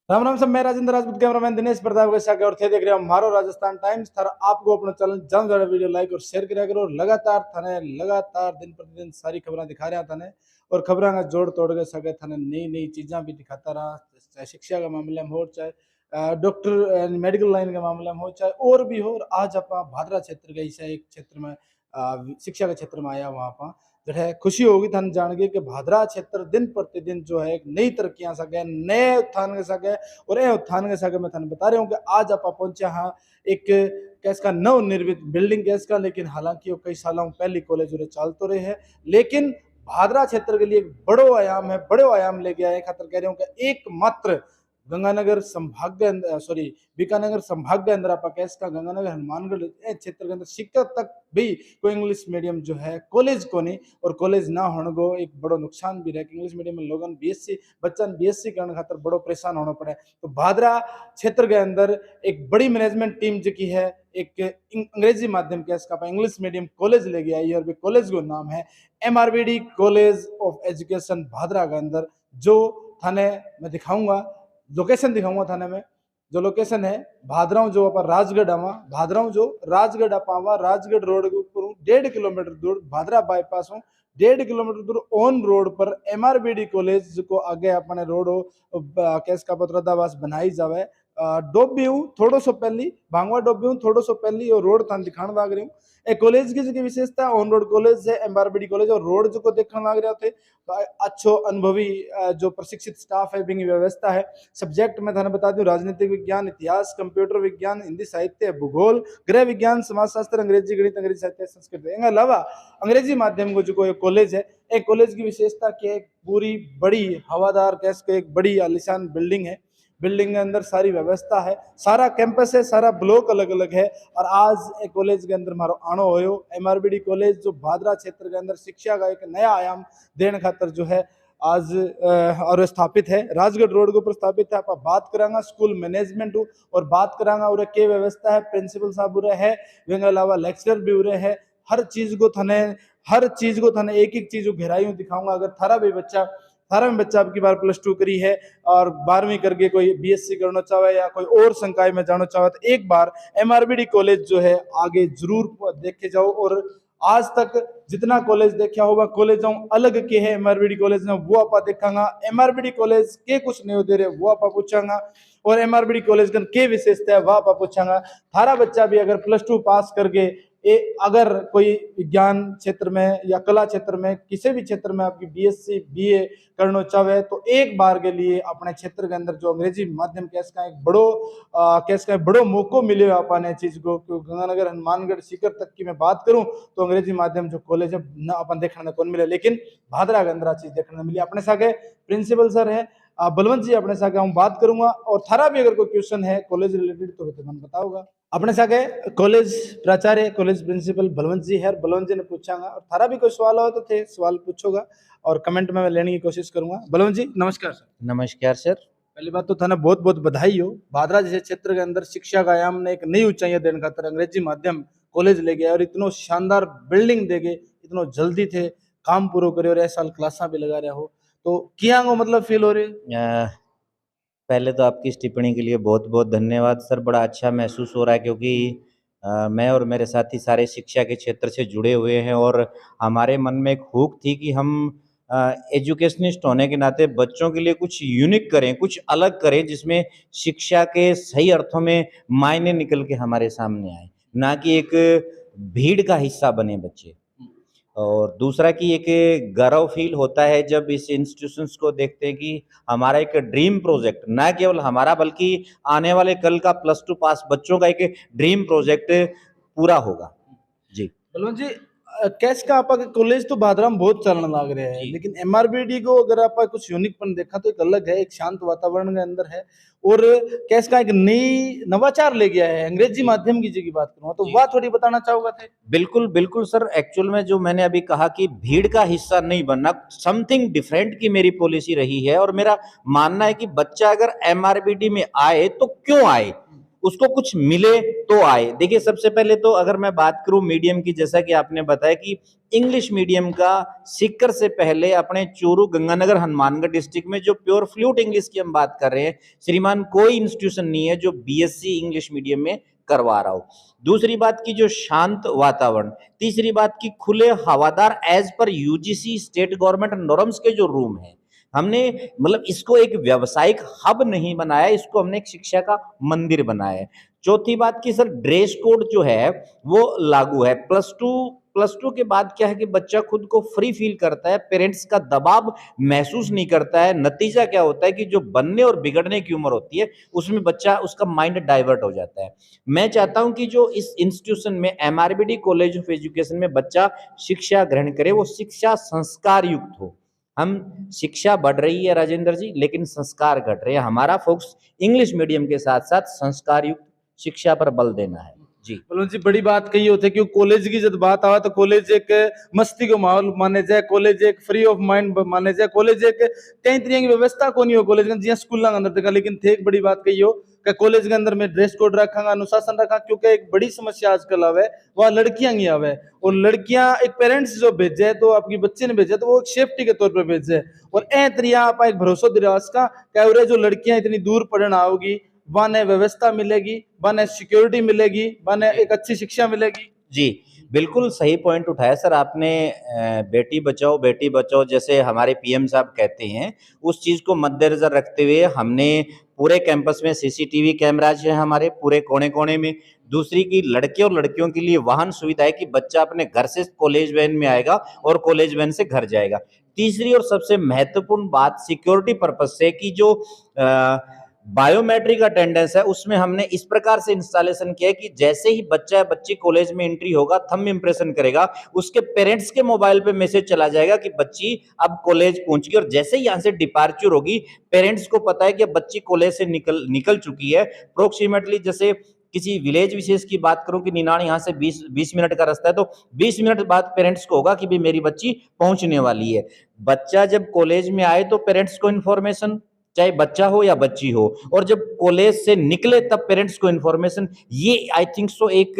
राम राम सब। मैं राजेंद्र राजपूत, कैमरामैन दिनेश प्रताप के साथ और थे देख रहे हो हमारो राजस्थान टाइम्स। थारा आपको अपना चैनल जल्द से जल्द वीडियो लाइक और शेयर करा करो। लगातार दिन प्रतिदिन सारी खबरें दिखा रहा थाने और खबरें का जोड़ तोड़ के सके थाने नई नई चीज़ा भी दिखाता रहा, चाहे शिक्षा के मामले में हो, चाहे डॉक्टर मेडिकल लाइन के मामले में हो, चाहे और भी हो। और आज आप भादरा क्षेत्र के ऐसा एक क्षेत्र में शिक्षा के क्षेत्र में आया, वहाँ पर जो है खुशी होगी थाने जान के कि भादरा क्षेत्र दिन प्रतिदिन जो है एक नई तरक्कियां सके, नए उत्थान के सके। और ये उत्थान के सके मैं थाने बता रहा हूँ कि आज आप पहुंचे हाँ एक कैस का नव निर्मित बिल्डिंग कैस का, लेकिन हालांकि वो कई सालों पहले कॉलेज चल तो रहे हैं, लेकिन भादरा क्षेत्र के लिए एक बड़ो आयाम है, बड़े आयाम लेके आए खातर कह रहे हूँ कि एकमात्र गंगानगर संभाग के सॉरी बीकानेर संभाग के अंदर आप कैस का गंगानगर हनुमानगढ़ क्षेत्र के अंदर शिक्षा तक भी कोई इंग्लिश मीडियम जो है कॉलेज को नहीं, और कॉलेज ना होने को एक बड़ो नुकसान भी रहे। इंग्लिश मीडियम में लोगन बीएससी बच्चन बीएससी करने खातर बड़ो परेशान होना पड़े। तो भादरा क्षेत्र के अंदर एक बड़ी मैनेजमेंट टीम जो की है एक अंग्रेजी माध्यम के इसका इंग्लिश मीडियम कॉलेज ले गया है, और भी कॉलेज का नाम है एमआरबीडी कॉलेज ऑफ एजुकेशन भादरा के अंदर। जो थाने मैं दिखाऊंगा, लोकेशन दिखाऊंगा थाने में। जो लोकेशन है भादराव जो अपन राजगढ़ आवा, भादराव जो राजगढ़ अपावा, राजगढ़ रोड के ऊपर 1.5 किलोमीटर दूर भादरा बाईपास हूँ, 1.5 किलोमीटर दूर ऑन रोड पर एमआरबीडी कॉलेज को आगे अपने रोड केस का पत्रदावास बनाई जावे। डोबी हूँ थोड़ो सो पहली, भांगवा डोबी हूँ थोड़ो सो पहली, और रोड थान दिखाने लाग रही हूँ। एक कॉलेज की जो विशेषता ऑन रोड कॉलेज है एमआरबीडी कॉलेज, और रोड जो को देखने लग रहे थे अच्छो अनुभवी जो प्रशिक्षित स्टाफ है बिंग व्यवस्था है। सब्जेक्ट में थाने बता दूं राजनीतिक विज्ञान, इतिहास, कंप्यूटर विज्ञान, हिंदी साहित्य, भूगोल, गृह विज्ञान, समाजशास्त्र, अंग्रेजी गणित, अंग्रेजी साहित्य, संस्कृत। इनके अलावा अंग्रेजी माध्यम को जो कॉलेज है, एक कॉलेज की विशेषता क्या है, पूरी बड़ी हवादार कैस के एक बड़ी आलिशान बिल्डिंग है। बिल्डिंग के अंदर सारी व्यवस्था है, सारा कैंपस है, सारा ब्लॉक अलग अलग है। और आज एक कॉलेज के अंदर मारो आनो हो एमआरबीडी कॉलेज जो भादरा क्षेत्र के अंदर शिक्षा का एक नया आयाम देने खातर जो है आज और स्थापित है, राजगढ़ रोड के ऊपर स्थापित है। आप बात करांगा स्कूल मैनेजमेंट और बात करांगा और क्या व्यवस्था है, प्रिंसिपल साहब उरे है, वे अलावा लेक्चरर भी उरे है। हर चीज को थाने एक एक चीज घेराई दिखाऊंगा। अगर थारा में बच्चा आपकी बार +2 करी है और 12वीं करके कोई बीएससी करना चाहे या कोई और संकाय में जाना चाहे, तो एक बार एमआरबीडी कॉलेज जो है आगे जरूर देखे जाओ। और आज तक जितना कॉलेज देखा होगा कॉलेजों अलग के है एमआरबीडी कॉलेज में, वो आप देखांगा। एमआरबीडी कॉलेज के कुछ नहीं दे रहे वो आप पूछांगा, और एमआरबीडी कॉलेज के विशेषता है वह आप पूछांगा। थारा बच्चा भी अगर +2 पास करके अगर कोई विज्ञान क्षेत्र में या कला क्षेत्र में किसी भी क्षेत्र में आपकी बीएससी बीए करना चाहे, तो एक बार के लिए अपने क्षेत्र के अंदर जो अंग्रेजी माध्यम केस का एक बड़ो मौको मिले अपने चीज को। गंगानगर हनुमानगढ़ सीकर तक की मैं बात करूं तो अंग्रेजी माध्यम जो कॉलेज है ना अपन देखने को मिले, लेकिन भादरा के अंदर चीज देखने मिली। अपने सागे प्रिंसिपल सर है बलवंत जी, अपने सागे हम बात करूंगा। और थारा भी अगर कोई क्वेश्चन है कॉलेज रिलेटेड तो मन बताओगा। अपने सागे कॉलेज प्राचार्य कॉलेज प्रिंसिपल बलवंत जी है, बलवंत जी ने पूछांगा। और थारा भी कोई सवाल हो तो थे सवाल पूछोगा और कमेंट में मैं लेने की कोशिश करूंगा। बलवंत जी नमस्कार सर। नमस्कार सर। पहली बात तो थाना बहुत बहुत बधाई हो, भादरा जैसे क्षेत्र के अंदर शिक्षा का आयाम ने एक नई ऊंचाइयां देने खातर अंग्रेजी माध्यम कॉलेज ले गया और इतनो शानदार बिल्डिंग दे गए, इतनो जल्दी थे काम पूरा करे और ऐसा साल क्लासा भी लगा रहा हो, तो क्या मतलब फील हो रहे? पहले तो आपकी इस टिप्पणी के लिए बहुत बहुत धन्यवाद सर। बड़ा अच्छा महसूस हो रहा है क्योंकि मैं और मेरे साथी सारे शिक्षा के क्षेत्र से जुड़े हुए हैं और हमारे मन में एक हुक थी कि हम एजुकेशनिस्ट होने के नाते बच्चों के लिए कुछ यूनिक करें, कुछ अलग करें, जिसमें शिक्षा के सही अर्थों में मायने निकल के हमारे सामने आए, ना कि एक भीड़ का हिस्सा बने बच्चे। और दूसरा कि एक गर्व फील होता है जब इस इंस्टीट्यूशंस को देखते हैं कि हमारा एक ड्रीम प्रोजेक्ट, ना केवल हमारा बल्कि आने वाले कल का +2 पास बच्चों का एक ड्रीम प्रोजेक्ट पूरा होगा। जी बलवंत जी, कैश का आपका कॉलेज तो भादरा में बहुत चलने लग रहे हैं, लेकिन एमआरबीडी को अगर आप कुछ यूनिकपन देखा तो एक अलग है, एक शांत वातावरण के अंदर है और कैश का एक नई नवाचार ले गया है अंग्रेजी माध्यम की जी बात करूँ तो वह थोड़ी बताना चाहूंगा थे। बिल्कुल बिल्कुल सर। एक्चुअल में जो मैंने अभी कहा कि भीड़ का हिस्सा नहीं बनना, समथिंग डिफरेंट की मेरी पॉलिसी रही है। और मेरा मानना है कि बच्चा अगर एमआरबीडी में आए तो क्यों आए, उसको कुछ मिले तो आए। देखिए सबसे पहले तो अगर मैं बात करूं मीडियम की, जैसा कि आपने बताया कि इंग्लिश मीडियम का सीकर से पहले अपने चूरू गंगानगर हनुमानगढ़ डिस्ट्रिक्ट में जो प्योर फ्लूट इंग्लिश की हम बात कर रहे हैं, श्रीमान कोई इंस्टीट्यूशन नहीं है जो बीएससी इंग्लिश मीडियम में करवा रहा हो। दूसरी बात की जो शांत वातावरण, तीसरी बात की खुले हवादार as per UGC state government norms के जो रूम है, हमने मतलब इसको एक व्यावसायिक हब नहीं बनाया, इसको हमने एक शिक्षा का मंदिर बनाया है। चौथी बात की सर ड्रेस कोड जो है वो लागू है। प्लस टू के बाद क्या है कि बच्चा खुद को फ्री फील करता है, पेरेंट्स का दबाव महसूस नहीं करता है। नतीजा क्या होता है कि जो बनने और बिगड़ने की उम्र होती है उसमें बच्चा उसका माइंड डाइवर्ट हो जाता है। मैं चाहता हूं कि जो इस इंस्टीट्यूशन में एमआरबीडी कॉलेज ऑफ एजुकेशन में बच्चा शिक्षा ग्रहण करे वो शिक्षा संस्कार युक्त हो। हम शिक्षा बढ़ रही है राजेंद्र जी, लेकिन संस्कार घट रहे हैं। हमारा फोकस इंग्लिश मीडियम के साथ साथ संस्कार युक्त शिक्षा पर बल देना है जी। बलवंत जी बड़ी बात कही होती है क्योंकि कॉलेज की जब बात आवे तो कॉलेज एक मस्ती को माहौल माने जाए, कॉलेज एक फ्री ऑफ माइंड माने जाए, कॉलेज एक कई तरह की व्यवस्था को नहीं हो कॉलेज के जिया स्कूल के अंदर देखा। लेकिन थे एक बड़ी बात कही हो कि कॉलेज के अंदर में ड्रेस कोड रखा, अनुशासन रखा, क्योंकि एक बड़ी समस्या आजकल आवे वह लड़कियां ही आवे, और लड़कियां एक पेरेंट्स जो भेजे तो आपकी बच्चे ने भेजे तो वो सेफ्टी के तौर पर भेजे, और ए तरिया आप एक भरोसा दिलास का क्या जो लड़कियां इतनी दूर पढ़ना आओगी बने व्यवस्था मिलेगी, बने सिक्योरिटी मिलेगी, बने एक अच्छी शिक्षा मिलेगी। जी बिल्कुल सही पॉइंट उठाया सर आपने। बेटी बचाओ जैसे हमारे पीएम साहब कहते हैं, उस चीज को मद्देनजर रखते हुए हमने पूरे कैंपस में सीसीटीवी कैमराज है हमारे पूरे कोने कोने में। दूसरी की लड़के और लड़कियों के लिए वाहन सुविधा है कि बच्चा अपने घर से कॉलेज वैन में आएगा और कॉलेज वैन से घर जाएगा। तीसरी और सबसे महत्वपूर्ण बात सिक्योरिटी पर्पज से कि जो बायोमेट्रिक अटेंडेंस है उसमें हमने इस प्रकार से इंस्टॉलेशन किया है कि जैसे ही बच्चा या बच्ची कॉलेज में एंट्री होगा, थंब इंप्रेशन करेगा, उसके पेरेंट्स के मोबाइल पे मैसेज चला जाएगा कि बच्ची अब कॉलेज पहुंच गई, और जैसे ही यहाँ से डिपार्चर होगी पेरेंट्स को पता है कि बच्ची कॉलेज से निकल चुकी है। अप्रोक्सीमेटली जैसे किसी विलेज विशेष की बात करूं कि निनाणी यहाँ से 20 मिनट का रास्ता है, तो 20 मिनट बाद पेरेंट्स को होगा कि भाई मेरी बच्ची पहुंचने वाली है। बच्चा जब कॉलेज में आए तो पेरेंट्स को इन्फॉर्मेशन, चाहे बच्चा हो या बच्ची हो, और जब कॉलेज से निकले तब पेरेंट्स को इन्फॉर्मेशन। ये आई थिंक सो एक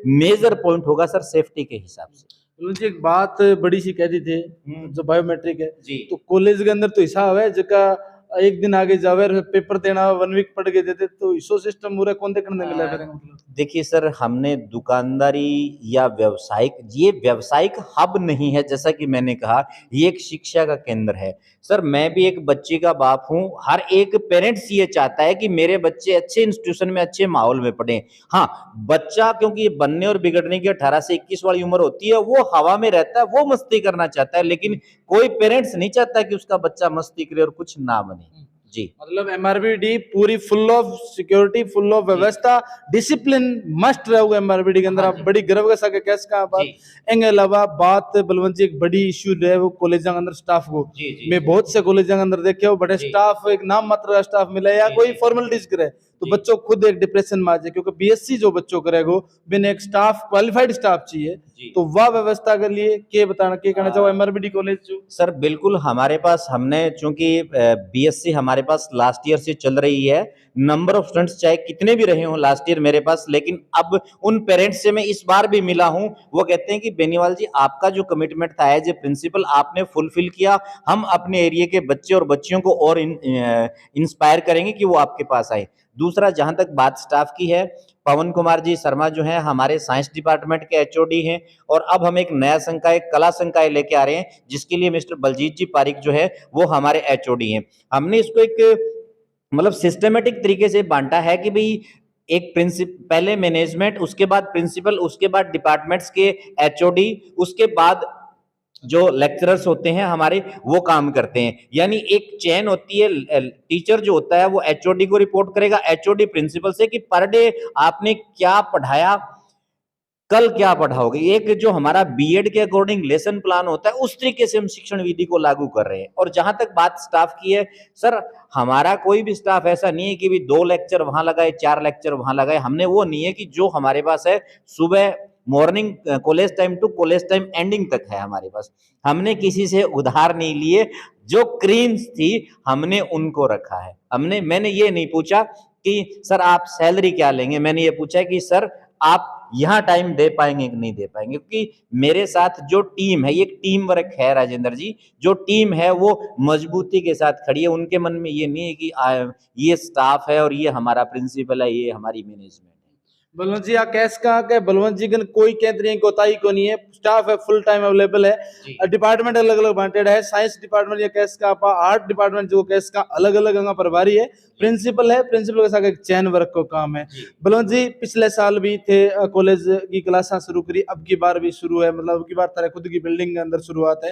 मेजर पॉइंट होगा सर सेफ्टी के हिसाब से। मुझे एक बात बड़ी सी कह दी थी जो बायोमेट्रिक है जी। तो कॉलेज के अंदर तो हिसाब है जका एक दिन आगे जावे पेपर देना 1 वीक पढ़ के देते तो इसो सिस्टम पूरा कौन देखने मिला फिर मतलब। देखिए सर हमने दुकानदारी या व्यावसायिक, ये व्यावसायिक हब नहीं है, जैसा कि मैंने कहा ये एक शिक्षा का केंद्र है। सर मैं भी एक बच्ची का बाप हूं, हर एक पेरेंट्स ये चाहता है कि मेरे बच्चे अच्छे इंस्टीट्यूशन में अच्छे माहौल में पढ़ें। हाँ बच्चा क्योंकि बनने और बिगड़ने की 18 से 21 वाली उम्र होती है, वो हवा में रहता है, वो मस्ती करना चाहता है, लेकिन कोई पेरेंट्स नहीं चाहता कि उसका बच्चा मस्ती करे और कुछ ना बने जी। मतलब एमआरबीडी पूरी full of security, full of व्यवस्था, डिसिप्लिन मस्ट रहोगे एमआरबीडी के अंदर। आप बड़ी गर्व के साथ कैसे का बात एंगे अलावा बात बलवंत जी एक बड़ी इश्यू रहे वो कॉलेज के अंदर स्टाफ को मैं बहुत से कॉलेज के अंदर देखे हो बड़े स्टाफ एक नाम मात्र स्टाफ मिले या कोई फॉर्मेलिटीज करे तो बच्चों खुद एक डिप्रेशन में आ जाए, क्योंकि बीएससी जो बच्चों करेगो बिन एक स्टाफ क्वालिफाइड स्टाफ चाहिए, तो वह व्यवस्था के लिए के बताना के कहना चाहो एमआरबीडी कॉलेज जो सर बिल्कुल हमारे पास, हमने चूंकि बीएससी हमारे पास लास्ट ईयर से चल रही है, नंबर ऑफ स्टूडेंट्स चाहे कितने भी रहे हों लास्ट ईयर मेरे पास, लेकिन अब उन पेरेंट्स से मैं इस बार भी मिला हूं, वो कहते हैं कि बेनीवाल जी आपका जो कमिटमेंट था एज ए प्रिंसिपल आपने फुलफिल किया, हम अपने एरिया के बच्चे और बच्चियों को और इंस्पायर करेंगे कि वो आपके पास आए। दूसरा जहां तक बात स्टाफ की है, पवन कुमार जी शर्मा जो हैं हमारे साइंस डिपार्टमेंट के एचओडी हैं, और अब हम एक नया संकाय कला संकाय लेके आ रहे हैं जिसके लिए मिस्टर बलजीत जी पारिक जो है वो हमारे एचओडी हैं। हमने इसको एक मतलब सिस्टमेटिक तरीके से बांटा है कि भाई एक पहले मैनेजमेंट, उसके बाद प्रिंसिपल, उसके बाद डिपार्टमेंट्स के एचओडी, उसके बाद जो लेक्चरर्स होते हैं हमारे वो काम करते हैं। यानी एक चेन होती है, टीचर जो होता है वो एचओडी को रिपोर्ट करेगा, एचओडी प्रिंसिपल से कि पर डे आपने क्या पढ़ाया, कल क्या पढ़ाओगे। एक जो हमारा बीएड के अकॉर्डिंग लेसन प्लान होता है उस तरीके से हम शिक्षण विधि को लागू कर रहे हैं। और जहां तक बात स्टाफ की है सर, हमारा कोई भी स्टाफ ऐसा नहीं है कि भी 2 लेक्चर वहां लगाए 4 लेक्चर वहां लगाए, हमने वो नहीं है कि जो हमारे पास है सुबह morning college time to college time ending तक है हमारे पास। हमने किसी से उधार नहीं लिए, जो क्रीम्स थी हमने उनको रखा है। मैंने ये नहीं पूछा कि सर आप सैलरी क्या लेंगे, मैंने ये पूछा कि सर आप यहाँ टाइम दे पाएंगे कि नहीं दे पाएंगे, क्योंकि मेरे साथ जो टीम है, ये एक टीम वर्क है राजेंद्र जी, जो टीम है वो मजबूती के साथ खड़ी है। उनके मन में ये नहीं है कि ये स्टाफ है और ये हमारा प्रिंसिपल है, ये हमारी मैनेजमेंट है। बलवंत जी आ कैस का के बलवंत जी कन कोई केंद्रीय कोताही को नहीं है, स्टाफ है फुल टाइम अवेलेबल है, डिपार्टमेंट अलग अलग बांटेड है, साइंस डिपार्टमेंट या कैस का आपा आर्ट डिपार्टमेंट जो कैस का अलग अलग अंगा प्रभारी है, प्रिंसिपल है, प्रिंसिपल के साथ एक चैन वर्क को काम है। बलवंत जी पिछले साल भी थे कॉलेज की क्लासा शुरू करी, अब की बार भी शुरू है, मतलब अब की बार तरह खुद की बिल्डिंग के अंदर शुरुआत है।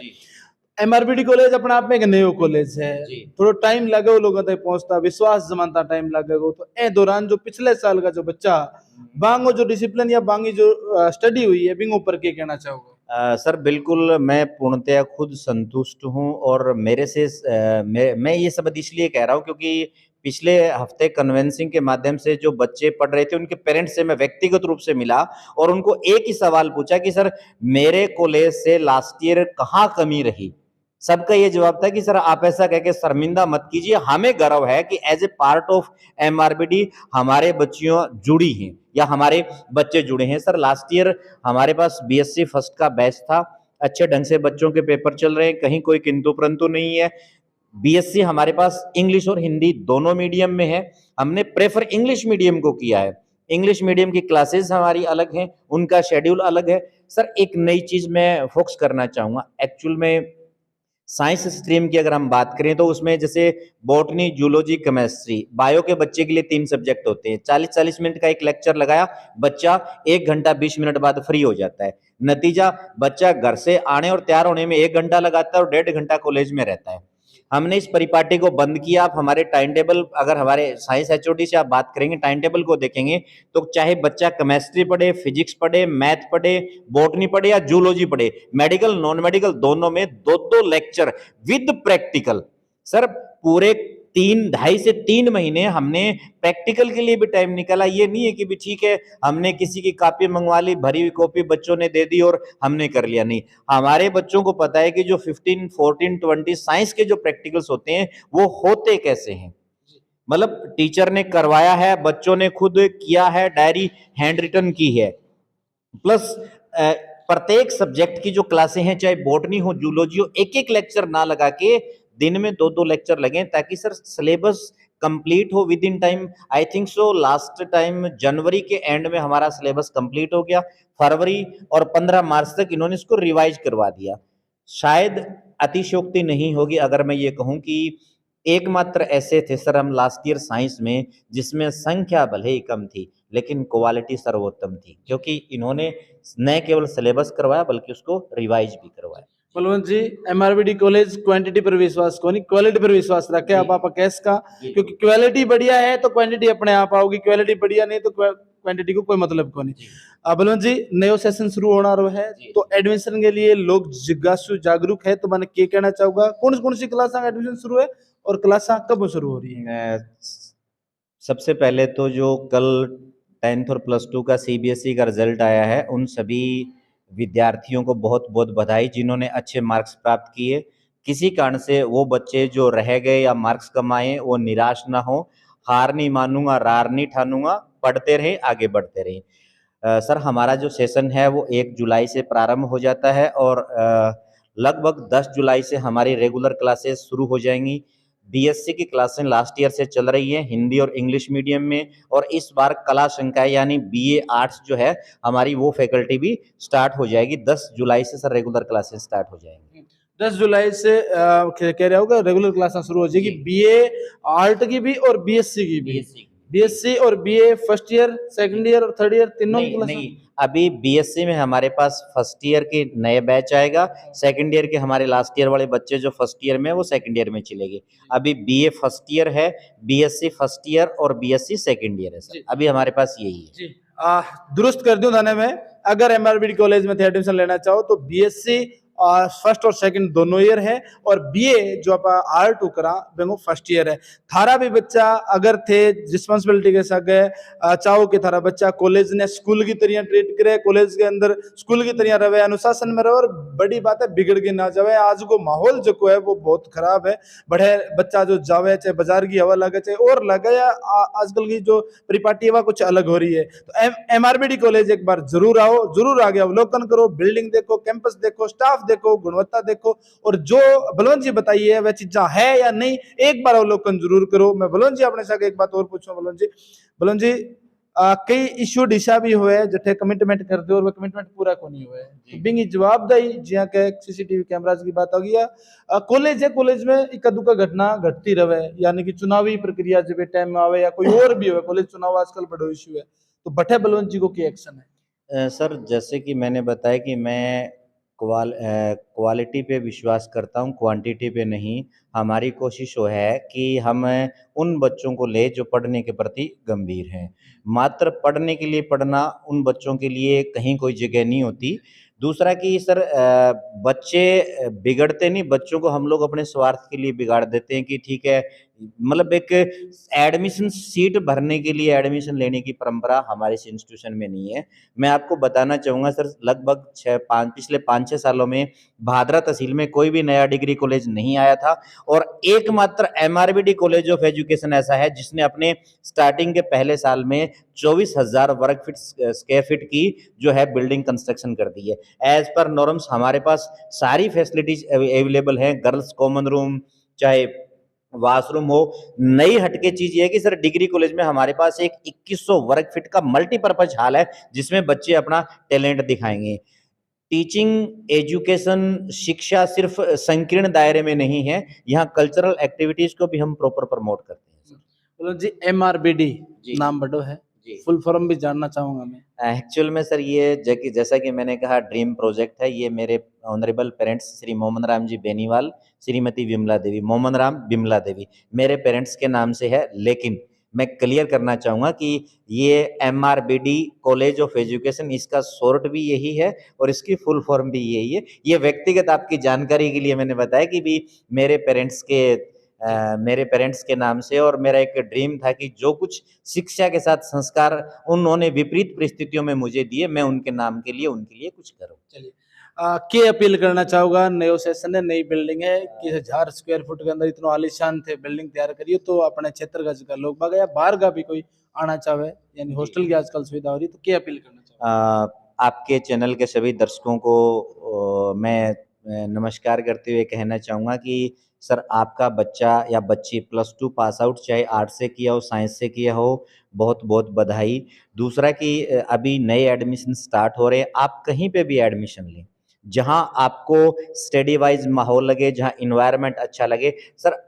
एमआरबीडी कॉलेज अपने आप में एक नयो कॉलेज है, थोड़ा टाइम लगे लोगों तक पहुंचता, विश्वास जमाता टाइम लगेगा, तो ए दौरान जो पिछले साल का जो बच्चा बांगो जो डिसिप्लिन या बांगी जो स्टडी हुई है बिंग ऊपर के कहना चाहूंगा। सर बिल्कुल मैं पूर्णतया खुद संतुष्ट हूं, और मेरे से मैं ये सब इसलिए कह रहा हूं क्योंकि पिछले हफ्ते कन्वेंसिंग के माध्यम से जो बच्चे पढ़ रहे थे उनके पेरेंट्स से मैं व्यक्तिगत रूप से मिला और उनको एक ही सवाल पूछा कि सर मेरे कॉलेज से लास्ट ईयर कहाँ कमी रही। सबका ये जवाब था कि सर आप ऐसा कह के शर्मिंदा मत कीजिए, हमें गर्व है कि एज ए पार्ट ऑफ एमआरबीडी हमारे बच्चियों जुड़ी हैं या हमारे बच्चे जुड़े हैं। सर लास्ट ईयर हमारे पास बीएससी फर्स्ट का बैच था, अच्छे ढंग से बच्चों के पेपर चल रहे हैं, कहीं कोई किंतु परंतु नहीं है। बीएससी हमारे पास इंग्लिश और हिंदी दोनों मीडियम में है, हमने प्रेफर इंग्लिश मीडियम को किया है। इंग्लिश मीडियम की क्लासेस हमारी अलग हैं, उनका शेड्यूल अलग है। सर एक नई चीज मैं फोकस करना चाहूंगा, एक्चुअल में साइंस स्ट्रीम की अगर हम बात करें तो उसमें जैसे बॉटनी, जूलॉजी, केमिस्ट्री, बायो के बच्चे के लिए 3 सब्जेक्ट होते हैं। 40-40 मिनट का एक लेक्चर लगाया, बच्चा 1 घंटा 20 मिनट बाद फ्री हो जाता है। नतीजा बच्चा घर से आने और तैयार होने में 1 घंटा लगाता है और 1.5 घंटा कॉलेज में रहता है। हमने इस परिपाटी को बंद किया। आप हमारे टाइम टेबल, अगर हमारे साइंस एचओडी से आप बात करेंगे, टाइम टेबल को देखेंगे तो चाहे बच्चा केमिस्ट्री पढ़े, फिजिक्स पढ़े, मैथ पढ़े, बॉटनी पढ़े या जूलॉजी पढ़े, मेडिकल नॉन मेडिकल दोनों में 2-2 लेक्चर विद प्रैक्टिकल। सर पूरे 2.5 से 3 महीने हमने प्रैक्टिकल के लिए भी टाइम निकाला। ये नहीं है कि भी ठीक है हमने किसी की कॉपी मंगवा ली, भरी हुई कॉपी बच्चों ने दे दी और हमने कर लिया, नहीं। हमारे बच्चों को पता है कि जो 15, 14, 20 साइंस के जो प्रैक्टिकल्स होते हैं वो होते कैसे हैं, मतलब टीचर ने करवाया है, बच्चों ने खुद किया है, डायरी हैंड रिटन की है, प्लस प्रत्येक सब्जेक्ट की जो क्लासें हैं, चाहे बॉटनी हो, जूलॉजी हो, एक एक लेक्चर ना लगा के दिन में 2-2 लेक्चर लगे, ताकि सर सिलेबस कंप्लीट हो within time. I think so last time जनवरी के एंड में हमारा सिलेबस कंप्लीट हो गया, फरवरी और 15 मार्च तक इन्होंने इसको रिवाइज करवा दिया। शायद अतिशयोक्ति नहीं होगी अगर मैं ये कहूं कि एकमात्र ऐसे थे सर हम लास्ट ईयर साइंस में जिसमें संख्या भले ही कम थी लेकिन क्वालिटी सर्वोत्तम थी, क्योंकि इन्होंने न केवल सिलेबस करवाया बल्कि उसको रिवाइज भी करवाया। बलवंत जी एमआरबीडी कॉलेज क्वांटिटी पर विश्वास को नहीं, क्वालिटी पर विश्वास रखे आप कैस का, क्योंकि क्वालिटी बढ़िया है तो क्वांटिटी अपने आप आओगी, क्वालिटी बढ़िया नहीं तो क्वांटिटी को कोई मतलब को नहीं। बलवंत जी नयो सेशन शुरू होना रहा है तो एडमिशन के लिए लोग जिज्ञासु जागरूक है, तो मैंने क्या कहना चाहूंगा, कौन सी क्लास में एडमिशन शुरू है और क्लास कब शुरू हो रही है? सबसे पहले तो जो कल 10th और +2 का सीबीएसई का रिजल्ट आया है, उन सभी विद्यार्थियों को बहुत बहुत बधाई जिन्होंने अच्छे मार्क्स प्राप्त किए। किसी कारण से वो बच्चे जो रह गए या मार्क्स कम आए वो निराश ना हो, हार नहीं मानूंगा, रार नहीं ठानूंगा, पढ़ते रहे, आगे बढ़ते रहे। सर हमारा जो सेशन है वो 1 जुलाई से प्रारंभ हो जाता है और लगभग 10 जुलाई से हमारी रेगुलर क्लासेस शुरू हो जाएंगी। बीएससी की क्लासें लास्ट ईयर से चल रही है हिंदी और इंग्लिश मीडियम में, और इस बार कला संकाय यानी बीए आर्ट्स जो है हमारी वो फैकल्टी भी स्टार्ट हो जाएगी। 10 जुलाई से सर रेगुलर क्लासेस स्टार्ट हो जाएंगी। 10 जुलाई से कह रहे होगा रेगुलर क्लासेस शुरू हो जाएगी, बीए आर्ट की भी और बीएससी की भी। बीएससी और BA first year, second year और थर्ड ईयर तीनों नहीं, अभी बीएससी में हमारे पास फर्स्ट ईयर के नए बैच आएगा, सेकंड ईयर के हमारे लास्ट ईयर वाले बच्चे जो फर्स्ट ईयर में वो सेकंड ईयर में चलेगी। अभी बीए फर्स्ट ईयर है, बीएससी फर्स्ट ईयर और बीएससी सेकंड ईयर है सर, अभी हमारे पास यही है जी। दुरुस्त कर दूं थाने में, अगर एमआरबीडी कॉलेज में एडमिशन लेना चाहो तो बीएससी फर्स्ट और सेकंड दोनों ईयर है, और बीए जो आप R2 करा बेंगो फर्स्ट ईयर है। थारा भी बच्चा अगर थे रिस्पांसिबिलिटी के साथ गए चाहो कि थारा बच्चा कॉलेज ने स्कूल की तरह ट्रीट करे, कॉलेज के अंदर स्कूल की तरह रहे, अनुशासन में रहे, और बड़ी बात है बिगड़ के ना जावे। आज को माहौल जो है वो बहुत खराब है, बड़े बच्चा जो जावे चाहे बाजार की हवा लगे चाहे और लगे, आजकल की जो परिपाटी है वह कुछ अलग हो रही है। तो MRBD कॉलेज एक बार जरूर आओ, जरूर आगे अवलोकन करो, बिल्डिंग देखो, कैंपस देखो, स्टाफ देखो, गुणवत्ता देखो, और जो बलवंत जी बताइए वह चीजा है या नहीं एक बार अवलोकन जरूर करो। मैं बलवंत जी अपने साथ एक बात और पूछूं, बलवंत जी कई इश्यू दिशा भी हुए जठे कमिटमेंट कर दो और वो कमिटमेंट पूरा को नहीं हुए, तो बिंगी जवाबदारी जिया के CCTV कैमरास की बात होगी, कॉलेज है, कॉलेज में इक्का दुक्का घटना घटती रहे, यानी कि चुनावी प्रक्रिया जब टाइम में आवे या कोई और भी हो, कॉलेज चुनाव आजकल बड़ो इश्यू है, तो बठे बलवंत जी को क्या एक्शन है? सर जैसे कि मैंने बताया कि मैं क्वालिटी पे विश्वास करता हूँ, क्वांटिटी पे नहीं। हमारी कोशिश वो है कि हम उन बच्चों को ले जो पढ़ने के प्रति गंभीर हैं। मात्र पढ़ने के लिए पढ़ना उन बच्चों के लिए कहीं कोई जगह नहीं होती। दूसरा कि सर बच्चे बिगड़ते नहीं, बच्चों को हम लोग अपने स्वार्थ के लिए बिगाड़ देते हैं कि ठीक है, मतलब एक एडमिशन सीट भरने के लिए एडमिशन लेने की परंपरा हमारे इस इंस्टीट्यूशन में नहीं है। मैं आपको बताना चाहूँगा सर, लगभग पिछले 5-6 सालों में भादरा तहसील में कोई भी नया डिग्री कॉलेज नहीं आया था, और एकमात्र MRBD कॉलेज ऑफ एजुकेशन ऐसा है जिसने अपने स्टार्टिंग के पहले साल में 24,000 स्क्वायर फीट की जो है बिल्डिंग कंस्ट्रक्शन कर दी है। एज पर नॉर्म्स हमारे पास सारी फैसिलिटीज अवेलेबल हैं, गर्ल्स कॉमन रूम चाहे वाशरूम हो। नई हटके चीज ये है कि सर डिग्री कॉलेज में हमारे पास एक 2100 वर्ग फीट का मल्टीपर्पज हॉल है जिसमें बच्चे अपना टैलेंट दिखाएंगे। टीचिंग एजुकेशन शिक्षा सिर्फ संकीर्ण दायरे में नहीं है, यहाँ कल्चरल एक्टिविटीज को भी हम प्रॉपर प्रमोट करते हैं। बोलो जी MRBD जी नाम बड़ो है जी, फुल फॉर्म भी जानना चाहूंगा मैं। एक्चुअल में सर ये जैसा कि मैंने कहा ड्रीम प्रोजेक्ट है, ये मेरे ऑनरेबल पेरेंट्स श्री मोहम्मद राम जी बेनीवाल, श्रीमती विमला देवी, मोहम्मद राम बिमला देवी मेरे पेरेंट्स के नाम से है। लेकिन मैं क्लियर करना चाहूँगा कि ये MRBD कॉलेज ऑफ एजुकेशन, इसका शॉर्ट भी यही है और इसकी फुल फॉर्म भी यही है। ये व्यक्तिगत आपकी जानकारी के लिए मैंने बताया कि भी मेरे पेरेंट्स के नाम से, और मेरा एक ड्रीम था कि जो कुछ शिक्षा के साथ संस्कार उन्होंने विपरीत परिस्थितियों में मुझे दिए, मैं उनके नाम के लिए उनके लिए कुछ करूं। चलिए के अपील करना चाहूंगा, नयो सेशन है, नई बिल्डिंग है, कि 1000 स्क्वायर फुट के अंदर इतना आलीशान थे बिल्डिंग तैयार करिए, तो अपने क्षेत्र का जगह लोग बाग या बाहर का भी कोई आना चाहे, यानी हॉस्टल की आजकल सुविधा हो रही, तो क्या अपील करना चाहूंगा? आपके चैनल के सभी दर्शकों को मैं नमस्कार करते हुए कहना चाहूँगा कि सर आपका बच्चा या बच्ची +2 पास आउट, चाहे आर्ट्स से किया हो साइंस से किया हो, बहुत बहुत बधाई। दूसरा कि अभी नए एडमिशन स्टार्ट हो रहे हैं, आप कहीं पे भी एडमिशन लें जहां आपको स्टडी वाइज माहौल लगे, जहां इन्वायरमेंट अच्छा लगे। सर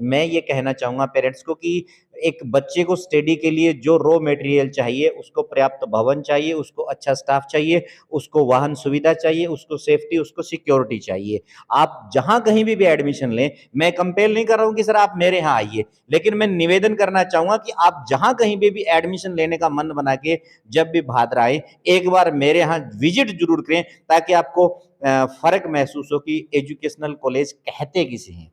मैं ये कहना चाहूँगा पेरेंट्स को कि एक बच्चे को स्टडी के लिए जो रॉ मटेरियल चाहिए, उसको पर्याप्त भवन चाहिए, उसको अच्छा स्टाफ चाहिए, उसको वाहन सुविधा चाहिए, उसको सेफ्टी, उसको सिक्योरिटी चाहिए। आप जहां कहीं भी एडमिशन लें, मैं कंपेल नहीं कर रहा हूं कि सर आप मेरे यहाँ आइए, लेकिन मैं निवेदन करना चाहूंगा कि आप जहां कहीं भी एडमिशन लेने का मन बना के जब भी भादरा आए, एक बार मेरे यहाँ विजिट जरूर करें, ताकि आपको फर्क महसूस हो कि एजुकेशनल कॉलेज कहते किसे हैं।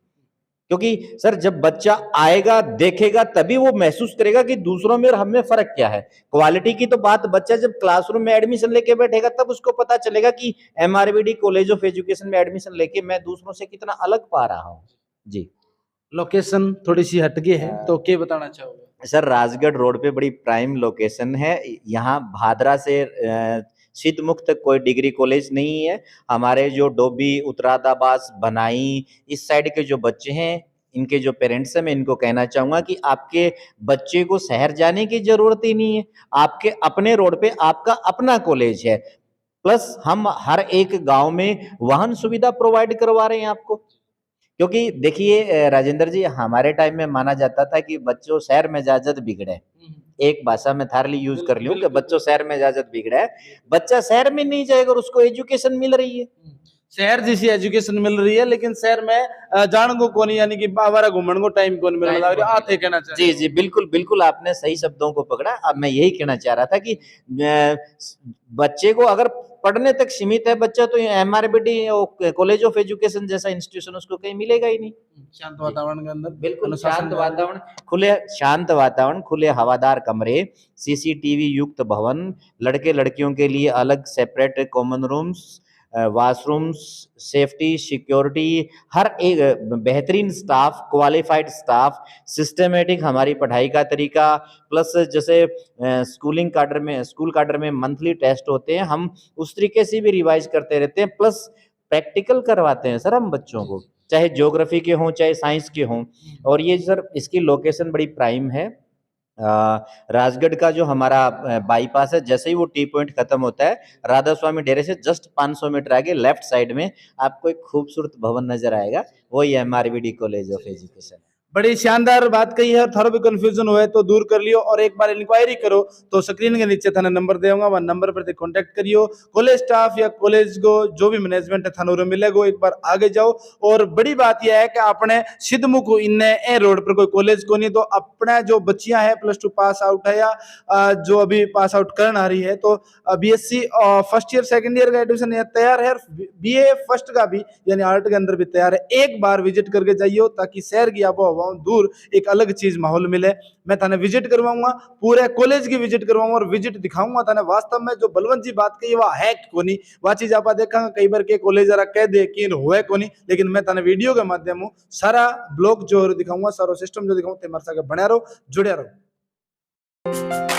क्योंकि सर जब बच्चा आएगा देखेगा तभी वो महसूस करेगा कि दूसरों में और हम में फर्क क्या है। क्वालिटी की तो बात बच्चा जब क्लासरूम में एडमिशन लेके बैठेगा तब उसको पता चलेगा कि MRBD कॉलेज ऑफ एजुकेशन में एडमिशन लेके मैं दूसरों से कितना अलग पा रहा हूँ। जी लोकेशन थोड़ी सी हटके है, तो क्या बताना चाहोगे? सर, राजगढ़ रोड पे बड़ी प्राइम लोकेशन है। यहाँ भादरा से सिद्धमुख तक कोई डिग्री कॉलेज नहीं है। हमारे जो डोभी, उत्तरादाबास, बनाई इस साइड के जो बच्चे हैं, इनके जो पेरेंट्स हैं, मैं इनको कहना चाहूँगा कि आपके बच्चे को शहर जाने की ज़रूरत ही नहीं है। आपके अपने रोड पे आपका अपना कॉलेज है। प्लस हम हर एक गाँव में वाहन सुविधा प्रोवाइड करवा रहे हैं आपको। क्योंकि देखिए राजेंद्र जी, हमारे टाइम में माना जाता था कि बच्चों शहर में जाजत बिगड़े। एक भाषा में थारली यूज कर लूं कि बच्चों शहर में जाजत बिगड़ा है। बच्चा शहर में नहीं जाएगा और उसको एजुकेशन मिल रही है। शहर जैसी एजुकेशन मिल रही है, लेकिन शहर में जान को कोनी, यानी कि बाहर घूमने को टाइम कौन मिल रहा है, आते कहना चाहिए। जी जी, बिल्कुल बिल्कुल, आपने सही शब्दों को पकड़ा। अब मैं यही कहना चाह रहा था कि बच्चे को अगर पढ़ने तक सीमित है बच्चा, तो एमआरबीडी कॉलेज ऑफ एजुकेशन जैसा इंस्टीट्यूशन उसको कहीं मिलेगा ही नहीं। शांत वातावरण के अंदर बिल्कुल अनुशासन शांत में। वातावरण, शांत वातावरण, खुले हवादार कमरे, सीसीटीवी युक्त भवन, लड़के लड़कियों के लिए अलग separate common rooms, washrooms, safety, security, हर एक बेहतरीन स्टाफ, क्वालिफाइड स्टाफ, सिस्टमेटिक हमारी पढ़ाई का तरीका, प्लस जैसे स्कूल काडर में मंथली टेस्ट होते हैं, हम उस तरीके से भी रिवाइज करते रहते हैं, प्लस प्रैक्टिकल करवाते हैं सर हम बच्चों को, चाहे ज्योग्राफी के हों चाहे साइंस के हों। और ये सर इसकी लोकेशन बड़ी प्राइम है। राजगढ़ का जो हमारा बाईपास है, जैसे ही वो टी पॉइंट खत्म होता है, राधा स्वामी डेरे से जस्ट 500 मीटर आगे लेफ्ट साइड में आपको एक खूबसूरत भवन नजर आएगा, वही एमआरबीडी कॉलेज ऑफ एजुकेशन। बड़ी शानदार बात कही है। थोड़ा भी कंफ्यूजन हुए तो दूर कर लियो, और एक बार इंक्वायरी करो तो स्क्रीन के नीचे थाने नंबर देऊंगा, वह नंबर पर कांटेक्ट करियो। कॉलेज स्टाफ या कॉलेज को जो भी मैनेजमेंट है थानों मिलेगो, एक बार आगे जाओ। और बड़ी बात यह है कि अपने सिद्धमुख इन्ने ए रोड पर कोई कॉलेज को नहीं, तो अपना जो बच्चियां हैं +2 पास आउट है, या जो अभी पास आउट करना आ रही है, तो BSc first year second year का एडमिशन यहाँ तैयार है, बीए फर्स्ट का भी यानी आर्ट के अंदर भी तैयार है। एक बार विजिट करके जाइयो, ताकि शहर की आबो दूर एक अलग चीज माहौल मिले। मैं थाने विजिट करवाऊंगा, पूरे कॉलेज की विजिट करवाऊंगा और विजिट दिखाऊंगा थाने वास्तव में जो बलवंत जी बात कही वह है कोनी, वह चीज आप देखा कई बार के कॉलेज जरा कह दे कि हुए कोनी, लेकिन मैं थाने वीडियो के माध्यम सारा ब्लॉग जो दिखाऊंगा, सारा सिस्टम जो दिखाऊंगा, ते मार सके बने रहो, जुड़े रहो।